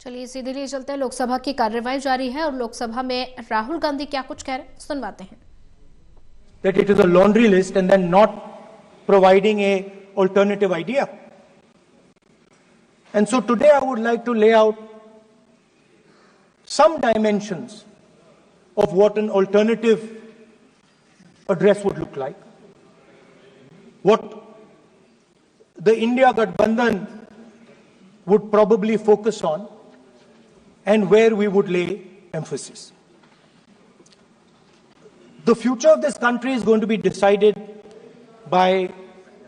चलिए सीधे लिए चलते हैं। लोकसभा की कार्यवाही जारी है और लोकसभा में राहुल गांधी क्या कुछ कह रहे हैं, सुनवाते हैं। That it is a laundry list and then not providing a alternative idea. And so today I would like to lay out some dimensions of what an alternative address would look like, what the India Gathbandhan would probably focus on, and where we would lay emphasis. The future of this country is going to be decided by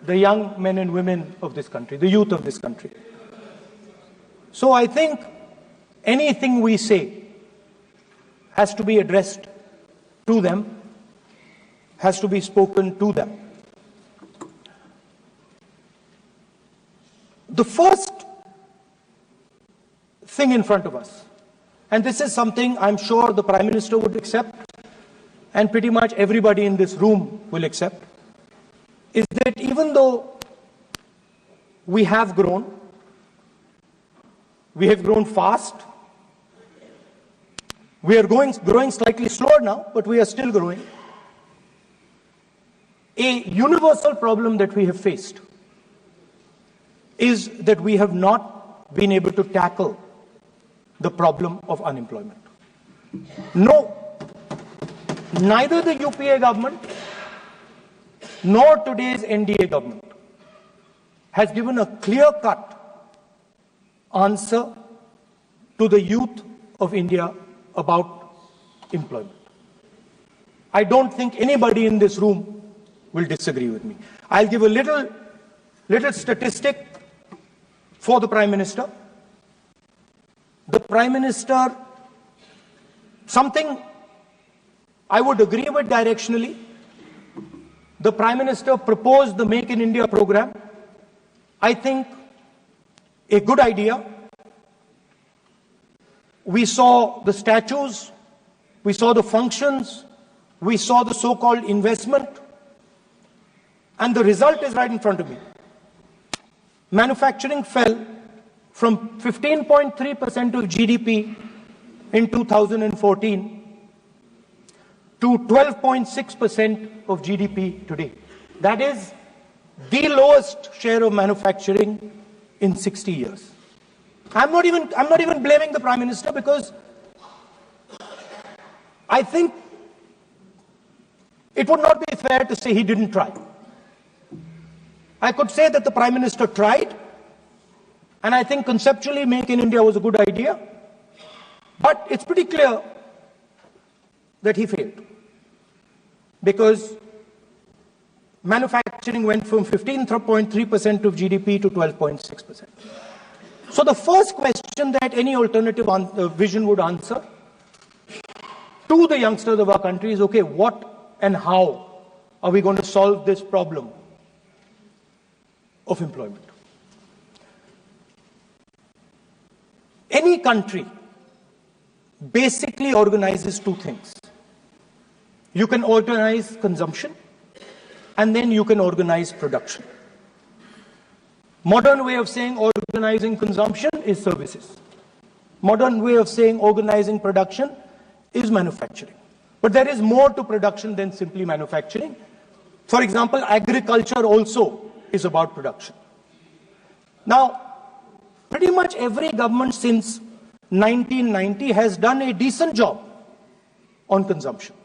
the young men and women of this country, the youth of this country. So I think anything we say has to be addressed to them, has to be spoken to them. The first thing in front of us, and this is something I'm sure the Prime Minister would accept, and pretty much everybody in this room will accept, is that even though we have grown fast, we are growing slightly slower now, but we are still growing. A universal problem that we have faced is that we have not been able to tackle the problem of unemployment. No, neither the UPA government nor today's NDA government has given a clear-cut answer to the youth of India about employment. I don't think anybody in this room will disagree with me. I'll give a little statistic for the Prime Minister. The Prime Minister, something I would agree with directionally. The Prime Minister proposed the Make in India program. I think a good idea. We saw the statues, we saw the functions, we saw the so-called investment, and the result is right in front of me. Manufacturing fell from 15.3% of GDP in 2014 to 12.6% of GDP today. That is the lowest share of manufacturing in 60 years. I'm not even blaming the Prime Minister, because I think it would not be fair to say he didn't try. I could say that the Prime Minister tried, and I think conceptually Make in India was a good idea, but it's pretty clear that he failed, because manufacturing went from 15.3% of GDP to 12.6%. So the first question that any alternative vision would answer to the youngsters of our country is, okay, what and how are we going to solve this problem of employment? Any country basically organizes two things. You can organize consumption, and then you can organize production. Modern way of saying organizing consumption is services. Modern way of saying organizing production is manufacturing. But there is more to production than simply manufacturing. For example, agriculture also is about production. Now, pretty much every government since 1990 has done a decent job on consumption,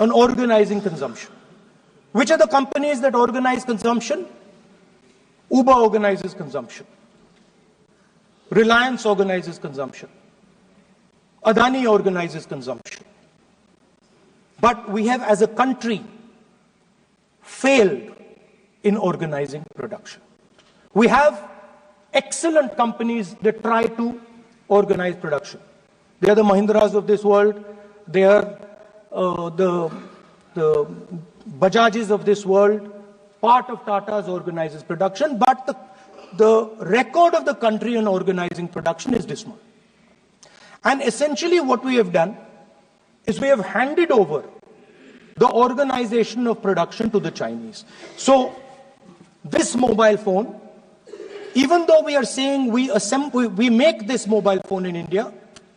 on organizing consumption. Which are the companies that organize consumption? Uber organizes consumption. Reliance organizes consumption. Adani organizes consumption. But we have, as a country, failed in organizing production. We have excellent companies that try to organize production. They are the Mahindras of this world. They are the Bajajes of this world. Part of Tata's organizes production, but the record of the country in organizing production is dismal. And essentially what we have done is we have handed over the organization of production to the Chinese. So this mobile phone Even though we are saying we make this mobile phone in India,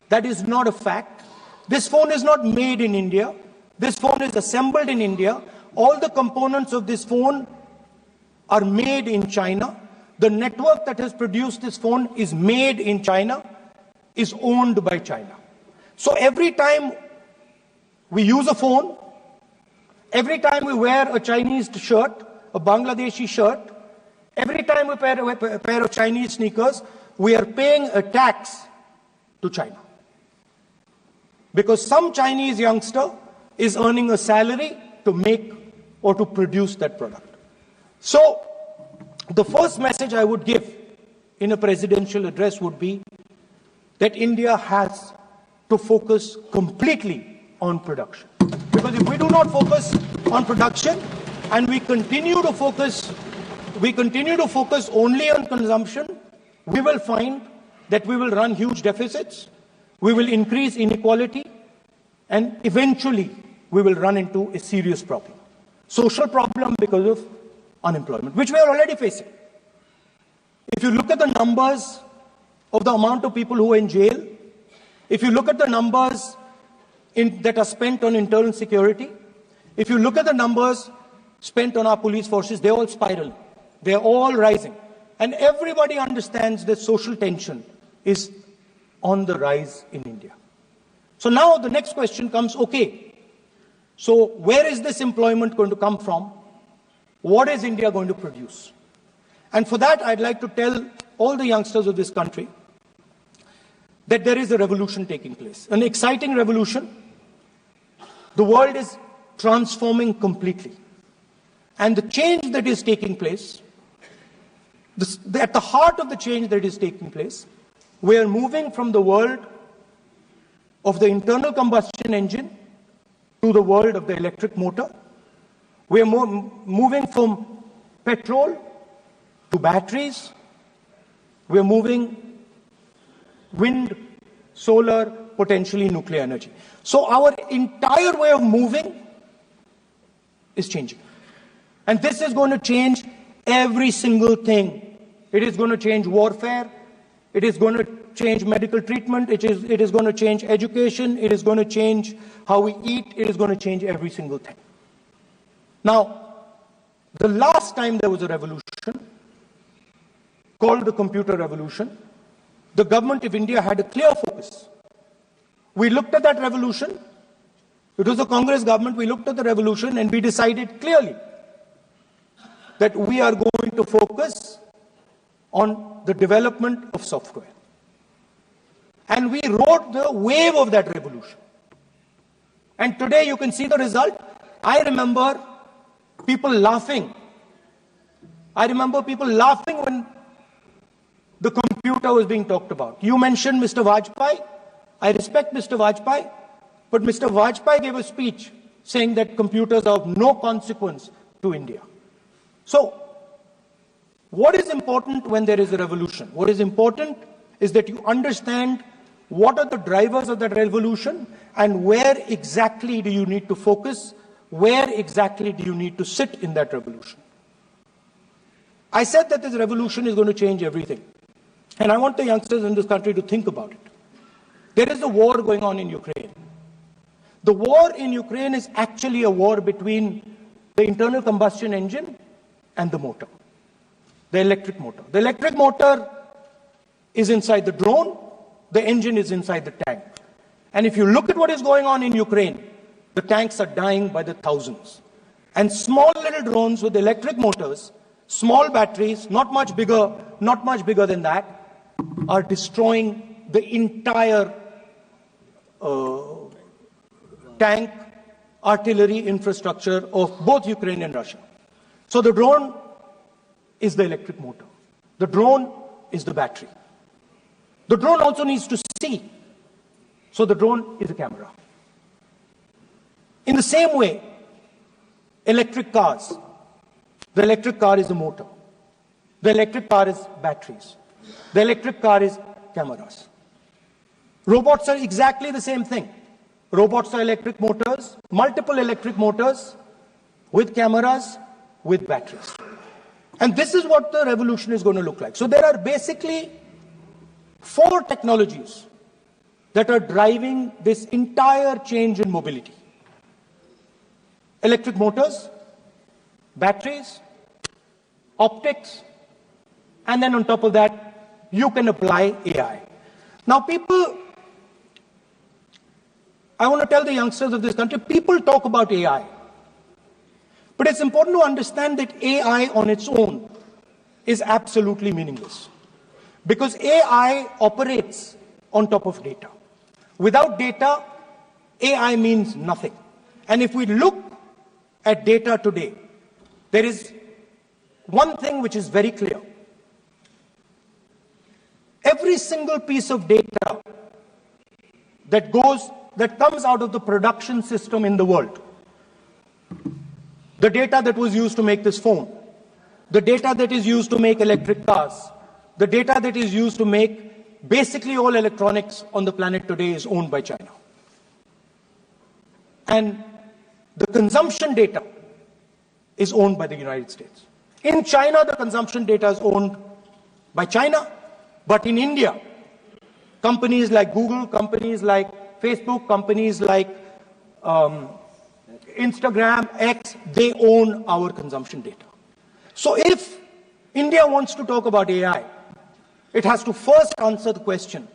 that is not a fact. This phone is not made in India. This phone is assembled in India. All the components of this phone are made in China. The network that has produced this phone is made in China, is owned by China. So every time we use a phone, every time we wear a Chinese shirt, a Bangladeshi shirt, every time we wear a pair of Chinese sneakers, we are paying a tax to China. Because some Chinese youngster is earning a salary to make or to produce that product. So, the first message I would give in a presidential address would be that India has to focus completely on production. Because if we do not focus on production and we continue to focus only on consumption, we will find that we will run huge deficits, we will increase inequality, and eventually we will run into a serious problem. Social problem because of unemployment, which we are already facing. If you look at the numbers of the amount of people who are in jail, if you look at the numbers that are spent on internal security, if you look at the numbers spent on our police forces, they're all spiraling. They're all rising. And everybody understands that social tension is on the rise in India. So now the next question comes, okay, so where is this employment going to come from? What is India going to produce? And for that, I'd like to tell all the youngsters of this country that there is a revolution taking place, an exciting revolution. The world is transforming completely. And the change that is taking place, at the heart of the change that is taking place, we are moving from the world of the internal combustion engine to the world of the electric motor. We are moving from petrol to batteries. We are moving wind, solar, potentially nuclear energy. So our entire way of moving is changing. And this is going to change every single thing. It is going to change warfare. It is going to change medical treatment. It is going to change education. It is going to change how we eat. It is going to change every single thing. Now, the last time there was a revolution called the computer revolution, the government of India had a clear focus. We looked at that revolution. It was a Congress government. We looked at the revolution and we decided clearly that we are going to focus on the development of software. And we rode the wave of that revolution. And today you can see the result. I remember people laughing. I remember people laughing when the computer was being talked about. You mentioned Mr. Vajpayee. I respect Mr. Vajpayee, but Mr. Vajpayee gave a speech saying that computers are of no consequence to India. So, what is important when there is a revolution? What is important is that you understand what are the drivers of that revolution and where exactly do you need to focus, where exactly do you need to sit in that revolution. I said that this revolution is going to change everything. And I want the youngsters in this country to think about it. There is a war going on in Ukraine. The war in Ukraine is actually a war between the internal combustion engine and the motor, the electric motor. The electric motor is inside the drone, the engine is inside the tank. And if you look at what is going on in Ukraine, the tanks are dying by the thousands. And small little drones with electric motors, small batteries, not much bigger than that, are destroying the entire tank artillery infrastructure of both Ukraine and Russia. So the drone is the electric motor. The drone is the battery. The drone also needs to see. So the drone is a camera. In the same way, electric cars. The electric car is the motor. The electric car is batteries. The electric car is cameras. Robots are exactly the same thing. Robots are electric motors, multiple electric motors with cameras, with batteries. And this is what the revolution is going to look like. So there are basically 4 technologies that are driving this entire change in mobility. Electric motors, batteries, optics, and then on top of that, you can apply AI. Now people, I want to tell the youngsters of this country, people talk about AI. But it's important to understand that AI on its own is absolutely meaningless. Because AI operates on top of data. Without data, AI means nothing. And if we look at data today, there is one thing which is very clear. Every single piece of data that comes out of the production system in the world, the data that was used to make this phone, the data that is used to make electric cars, the data that is used to make basically all electronics on the planet today is owned by China. And the consumption data is owned by the United States. In China, the consumption data is owned by China, but in India, companies like Google, companies like Facebook, companies like Instagram, X, they own our consumption data. So if India wants to talk about AI, it has to first answer the question,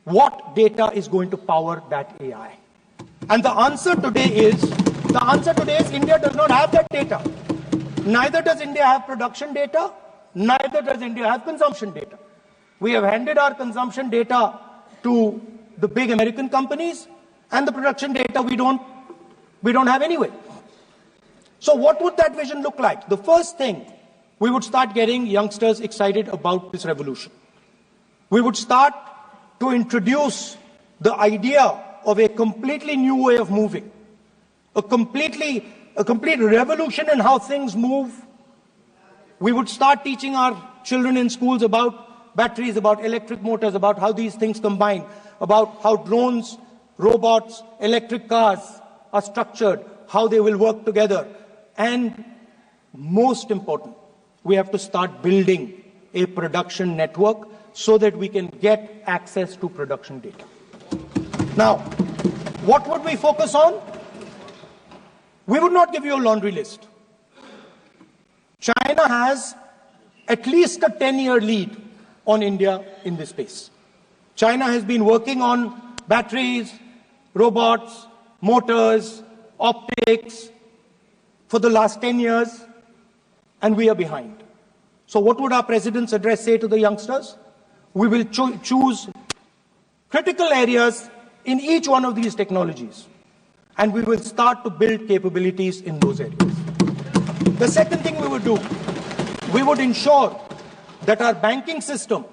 what data is going to power that AI? And the answer today is India does not have that data. Neither does India have production data, neither does India have consumption data. We have handed our consumption data to the big American companies, and the production data we don't have anyway. So what would that vision look like? The first thing, we would start getting youngsters excited about this revolution. We would start to introduce the idea of a completely new way of moving, a complete revolution in how things move. We would start teaching our children in schools about batteries, about electric motors, about how these things combine, about how drones, robots, electric cars are structured, how they will work together. And most important, we have to start building a production network so that we can get access to production data. Now, what would we focus on? We would not give you a laundry list. China has at least a 10-year lead on India in this space. China has been working on batteries, robots, motors, optics for the last 10 years, and we are behind. So what would our president's address say to the youngsters? We will choose critical areas in each one of these technologies, and we will start to build capabilities in those areas. The second thing we would do, we would ensure that our banking system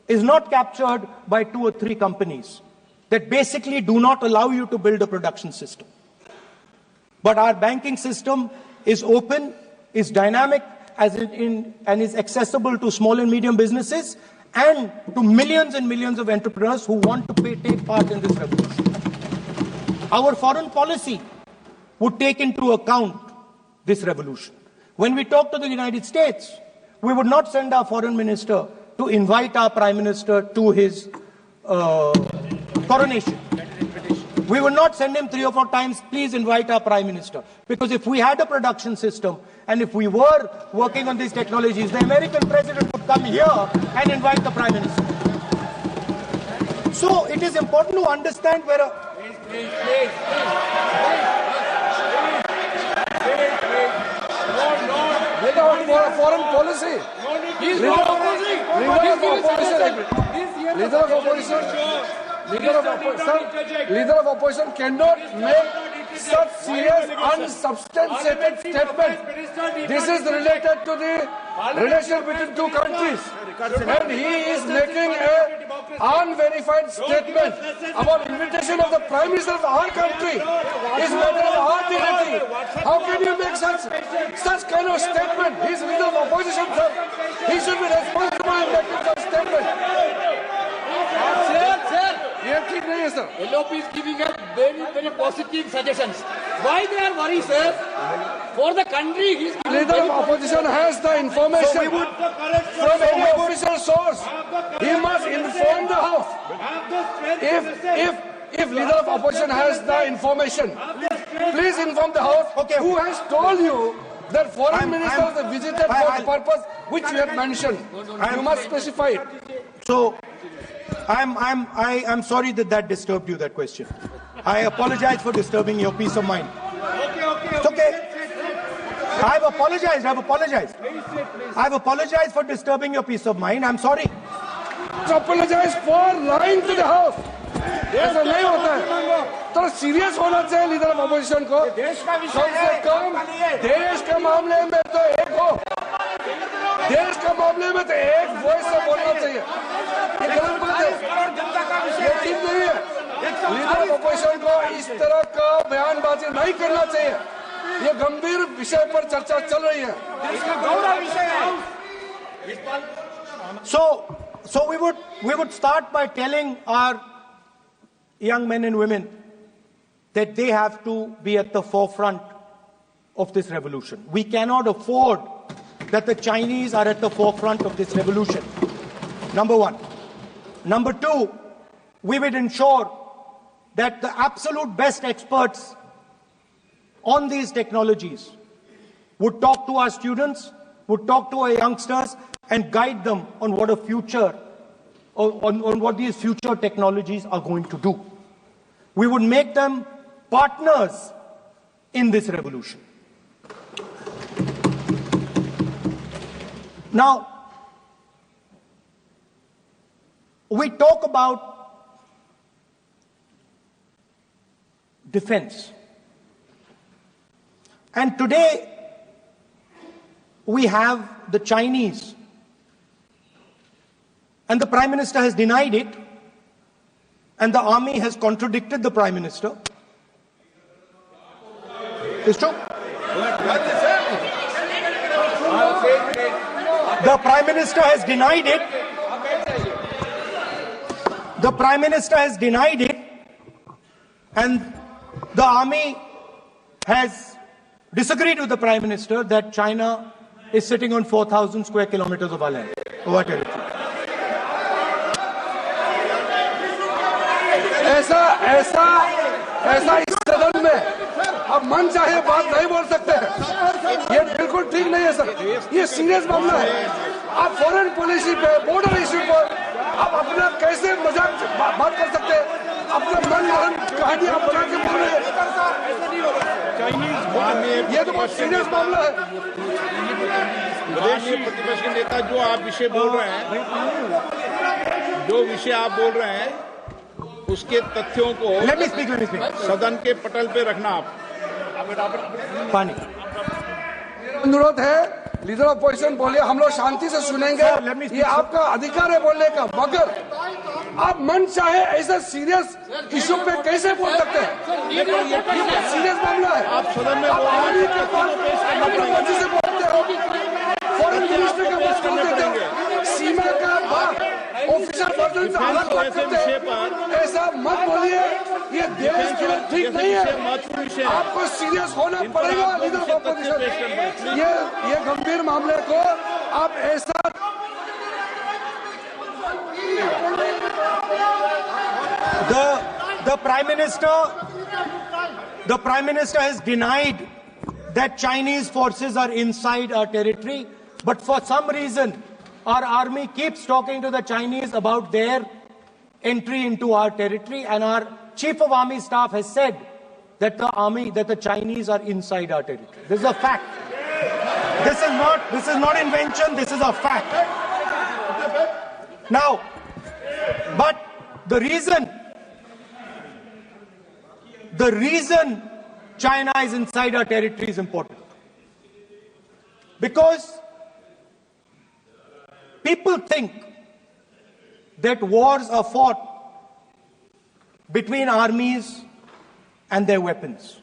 is not captured by 2 or 3 companies that basically do not allow you to build a production system. But our banking system is open, is dynamic, and is accessible to small and medium businesses and to millions and millions of entrepreneurs who want to take part in this revolution. Our foreign policy would take into account this revolution. When we talk to the United States, we would not send our foreign minister to invite our prime minister to his coronation. We would not send him 3 or 4 times, please invite our prime minister. Because if we had a production system and if we were working on these technologies, the American president would come here and invite the prime minister. So it is important to understand where Please. Foreign policy. Leader of opposition cannot make such serious, unsubstantiated statement. This is related to the relation between 2 countries. And he is making an unverified statement about invitation of the Prime Minister of our country. Is matter of our dignity. How can you make such kind of statement? He is leader of opposition, sir. He should be responsible in making such statement. Sir, LOP is giving us very positive suggestions. Why they are worried, sir? For the country, leader of opposition has the information from any official source. He must inform the House. If leader of opposition has the information, please inform the House. Okay. Who has told you that foreign ministers visited for the purpose which you have mentioned? You must specify it. So, I'm sorry that disturbed you, that question. I apologize for disturbing your peace of mind. It's okay. I've apologized. I've apologized for disturbing your peace of mind. I'm sorry. Apologize for lying to the House. ऐसा नहीं होता है. तो serious होना चाहिए leader of opposition को. कम से कम देश के मामले में तो एक हो. देश के मामले में तो एक वॉइस से बोलना चाहिए. ये गलत बात है. ये ठीक नहीं है. लीडर ऑफ अपोजिशन को इस तरह का बयानबाजी नहीं करना चाहिए. ये गंभीर विषय पर चर्चा चल रही है. So we would start by telling our young men and women that they have to be at the forefront of this revolution. We cannot afford that the Chinese are at the forefront of this revolution. Number one. Number two, we would ensure that the absolute best experts on these technologies would talk to our students, would talk to our youngsters, and guide them on what a future, on what these future technologies are going to do. We would make them partners in this revolution. Now, we talk about defense. And today, we have the Chinese. And the Prime Minister has denied it. And the army has contradicted the Prime Minister. It's true. The Prime Minister has denied it. The Prime Minister has denied it. And the army has disagreed with the Prime Minister that China is sitting on 4,000 square kilometers of our land, of our territory. ऐसा इस सदन में अब मन चाहे बात नहीं बोल सकते हैं. ये बिल्कुल ठीक नहीं है सर. ये सीरियस मामला है. आप फॉरेन पॉलिसी पे, बॉर्डर इश्यू पर आप अपना कैसे मजाक बात कर सकते हैं? अपना मन कहानी आप बना के बोल रहे हैं. ये तो बहुत सीरियस मामला है. विदेशी प्रतिपक्ष के नेता जो आप विषय बोल रहे हैं, जो विषय आप बोल रहे हैं, उसके तथ्यों को सदन के पटल पे रखना. आप पानी अनुरोध है लीडर ऑफ अपोजिशन बोलिए, हम लोग शांति से सुनेंगे. ये आपका अधिकार है बोलने का, मगर आप मन चाहे ऐसा सीरियस इशू पे कैसे बोल सकते हैं? ये सीरियस मामला है. आप सदन में अपनी मर्जी से बोलते हो. फॉरेन मिनिस्टर का बात बोल देते हो. सीमा का बात ऑफिशियल पर्सन से अलग बात करते हैं. ऐसा मत बोलिए. ये देश के लिए ठीक नहीं है. आपको सीरियस होना पड़ेगा लीडर ऑफ अपोजिशन. ये गंभीर मामले को आप ऐसा the Prime Minister has denied that Chinese forces are inside our territory, but for some reason our army keeps talking to the Chinese about their entry into our territory, and our Chief of Army Staff has said that the Chinese are inside our territory. This is a fact. This is not invention, this is a fact. Now, but the reason China is inside our territory is important. Because people think that wars are fought between armies and their weapons.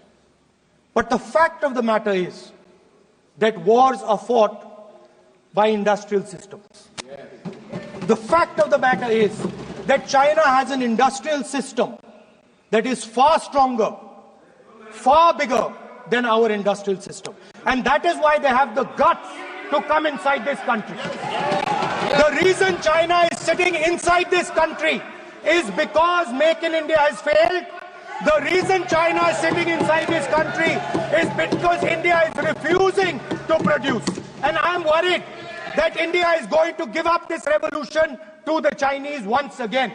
But the fact of the matter is that wars are fought by industrial systems. The fact of the matter is that China has an industrial system that is far stronger, far bigger than our industrial system. And that is why they have the guts to come inside this country. The reason China is sitting inside this country is because Make in India has failed. The reason China is sitting inside this country is because India is refusing to produce. And I'm worried that India is going to give up this revolution to the Chinese once again.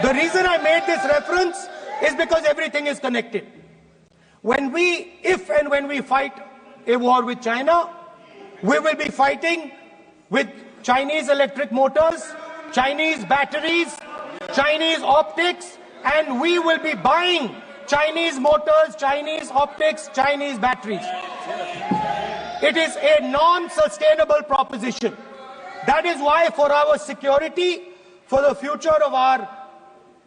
The reason I made this reference is because everything is connected. If and when we fight a war with China, we will be fighting with Chinese electric motors, Chinese batteries, Chinese optics, and we will be buying Chinese motors, Chinese optics, Chinese batteries. It is a non-sustainable proposition. That is why for our security, for the future of our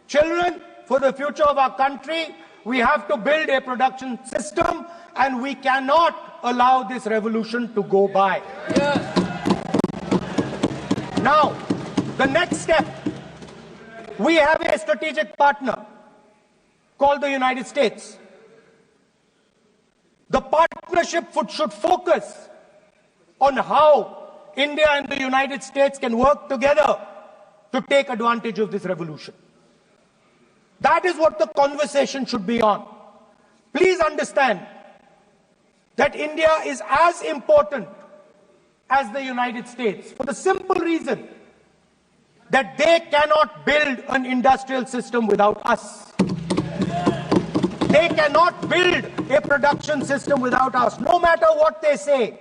children, for the future of our country, we have to build a production system, and we cannot allow this revolution to go by. Yes. Now, the next step, we have a strategic partner called the United States. The partnership should focus on how India and the United States can work together to take advantage of this revolution. That is what the conversation should be on. Please understand that India is as important as the United States for the simple reason that they cannot build an industrial system without us. They cannot build a production system without us. No matter what they say,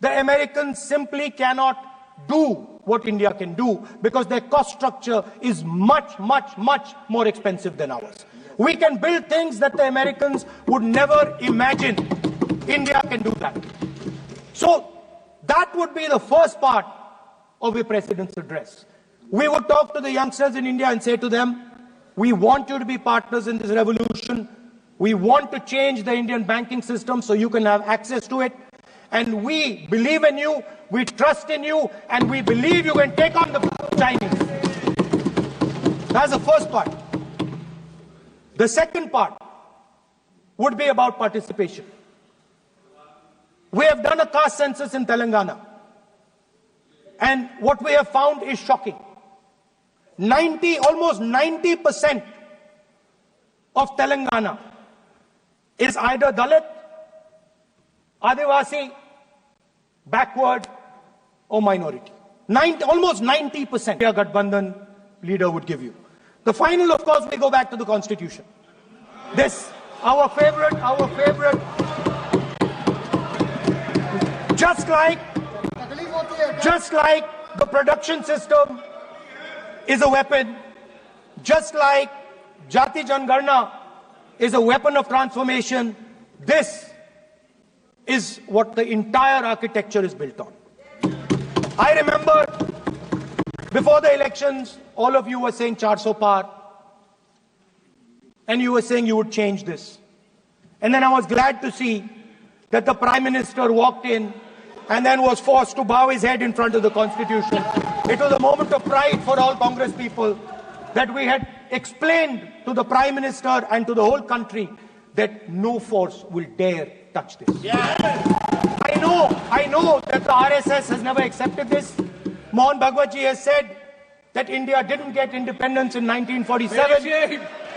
the Americans simply cannot do what India can do because their cost structure is much, much, much more expensive than ours. We can build things that the Americans would never imagine. India can do that. So that would be the first part of a president's address. We would talk to the youngsters in India and say to them, we want you to be partners in this revolution. We want to change the Indian banking system so you can have access to it. And we believe in you, we trust in you, and we believe you can take on the Chinese. That's the first part. The second part would be about participation. We have done a caste census in Telangana. And what we have found is shocking. Almost 90% of Telangana is either Dalit, Adivasi, backward, or minority. Almost 90%. Your Gathbandhan leader would give you. The final, of course, we go back to the Constitution. This, our favorite, just like the production system is a weapon, just like Jati Jangarna is a weapon of transformation, this is what the entire architecture is built on. I remember before the elections, all of you were saying 400 par, and you were saying you would change this. And then I was glad to see that the Prime Minister walked in and then was forced to bow his head in front of the Constitution. It was a moment of pride for all Congress people that we had explained to the Prime Minister and to the whole country that no force will dare touch this. Yeah. I know that the RSS has never accepted this. Mohan Bhagwatji has said that India didn't get independence in 1947.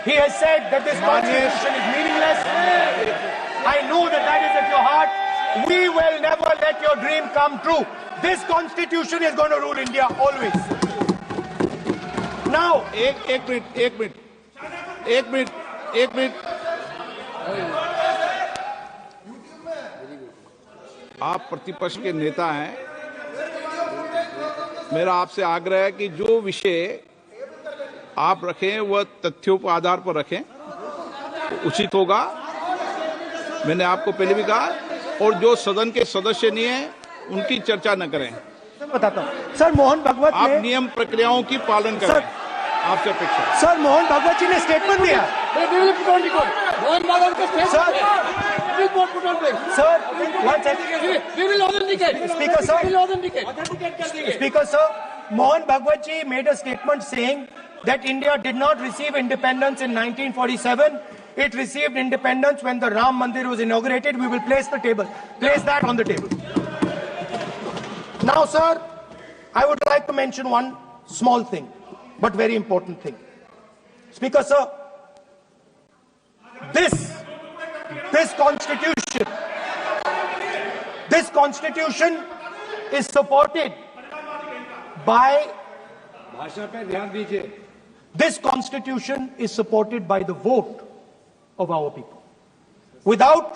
He has said that this constitution is meaningless. I know that that is at your heart. We will never let your dream come true. This constitution is going to rule India always. Now, एक minute. आप प्रतिपक्ष के नेता हैं. मेरा आपसे आग्रह है कि जो विषय आप रखें वह तथ्यों के आधार पर रखें, तो उचित होगा. मैंने आपको पहले भी कहा. और जो सदन के सदस्य नहीं है उनकी चर्चा न करें. बताता हूं सर, मोहन भागवत आप नियम प्रक्रियाओं की पालन करें. आपसे अपेक्षा. सर, मोहन भागवत जी ने स्टेटमेंट दिया. मोहन भागवत का Speaker sir, Mohan Bhagwat ji made a statement saying that India did not receive independence in 1947. It received independence when the Ram Mandir was inaugurated. We will place that on the table. Now, sir, I would like to mention one small thing, but very important thing. Speaker, sir, this constitution is supported by this constitution is supported by the vote of our people. Without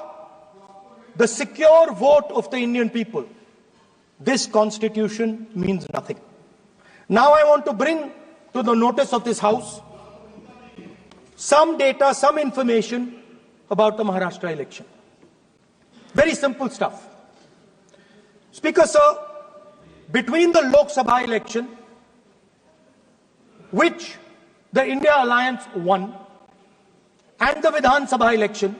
the secure vote of the Indian people, this constitution means nothing. Now I want to bring to the notice of this House some data, some information about the Maharashtra election. Very simple stuff. Speaker, sir, between the Loksabha election, which the India Alliance won, and the Vidhan Sabha election,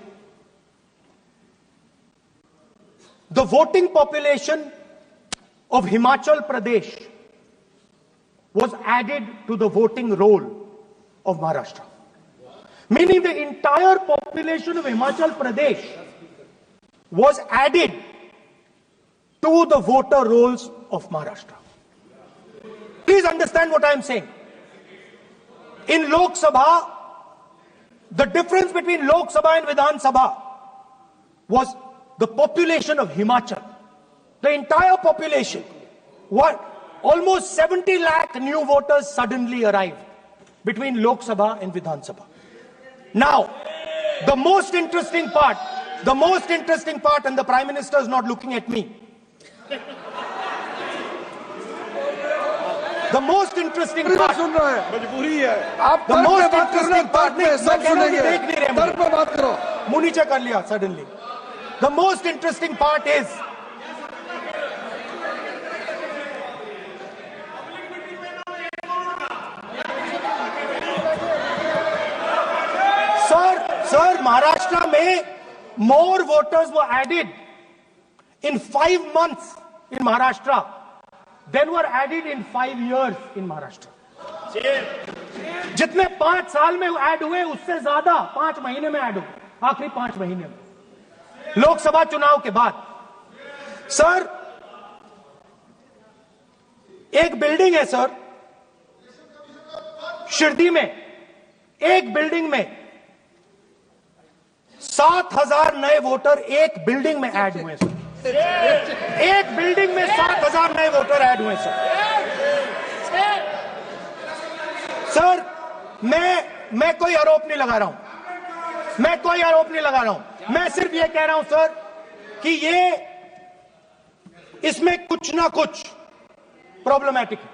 the voting population of Himachal Pradesh was added to the voting roll of Maharashtra. Meaning the entire population of Himachal Pradesh was added to the voter rolls of Maharashtra. Please understand what I am saying. In Lok Sabha, the difference between Lok Sabha and Vidhan Sabha was the population of Himachal. The entire population. Almost 70 lakh new voters suddenly arrived between Lok Sabha and Vidhan Sabha. Now, the most interesting part, and the Prime Minister is not looking at me. The most interesting part, suddenly. The most interesting part is Sir, Maharashtra mein more voters were added in 5 months in Maharashtra than were added in 5 years in Maharashtra. जितने 5 साल में add हुए उससे ज्यादा 5 महीने में add हुए, आखिरी 5 महीने में लोकसभा चुनाव के बाद. सर, एक बिल्डिंग है सर शिरडी में, एक बिल्डिंग में 7,000 नए वोटर एक बिल्डिंग में ऐड हुए सर. एक बिल्डिंग में 7,000 नए वोटर ऐड हुए सर. सर, मैं कोई आरोप नहीं लगा रहा हूं, मैं सिर्फ ये कह रहा हूं सर कि इसमें कुछ ना कुछ प्रॉब्लमैटिक है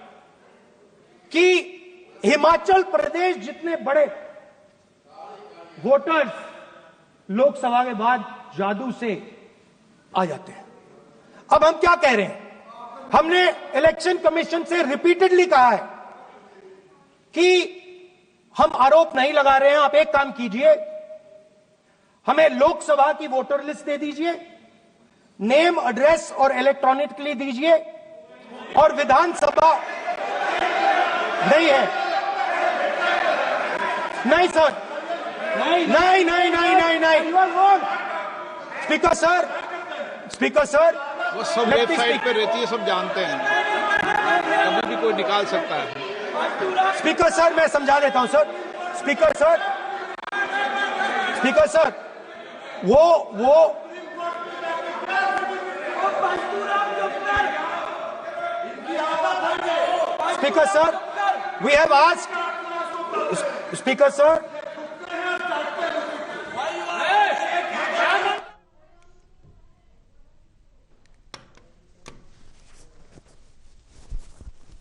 कि हिमाचल प्रदेश जितने बड़े वोटर्स लोकसभा के बाद जादू से आ जाते हैं. अब हम क्या कह रहे हैं? हमने इलेक्शन कमीशन से रिपीटेडली कहा है कि हम आरोप नहीं लगा रहे हैं. आप एक काम कीजिए, हमें लोकसभा की वोटर लिस्ट दे दीजिए, नेम, एड्रेस और इलेक्ट्रॉनिकली दीजिए, और विधानसभा नहीं है. नहीं सर, नहीं. स्पीकर सर, वो सब वेबसाइट पे रहती है, सब जानते हैं, कभी भी कोई निकाल सकता है. स्पीकर सर, मैं समझा देता हूं सर. स्पीकर सर, वो speaker sir, we have asked, speaker sir,